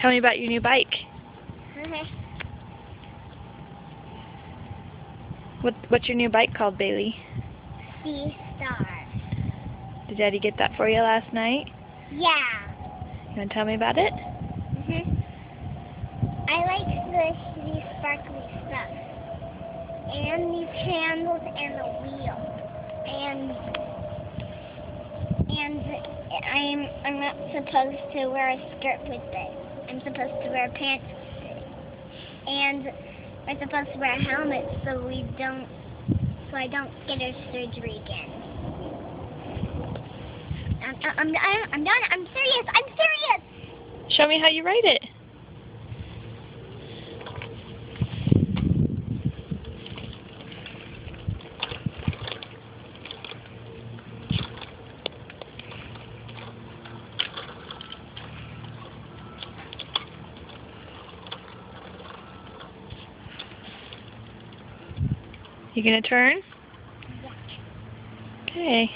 Tell me about your new bike. Okay. What's your new bike called, Bailey? C-Star. Did Daddy get that for you last night? Yeah. You want to tell me about it? I like the sparkly stuff. And these handles and the wheel. And I'm not supposed to wear a skirt with it. I'm supposed to wear pants with it. And we're supposed to wear a helmet so I don't get a surgery again. I'm done. I'm serious. I'm serious. Show me how you write it. You gonna turn? Yeah. Okay.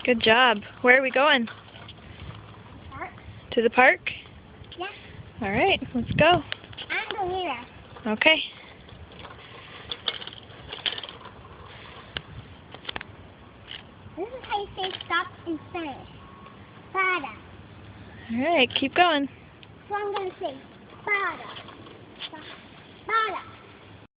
Good job. Where are we going? Park? To the park? Yeah. All right, let's go. I'm going here. Okay. This is how you say stop in Spanish. Para. All right, keep going. So I'm going to say para. Para.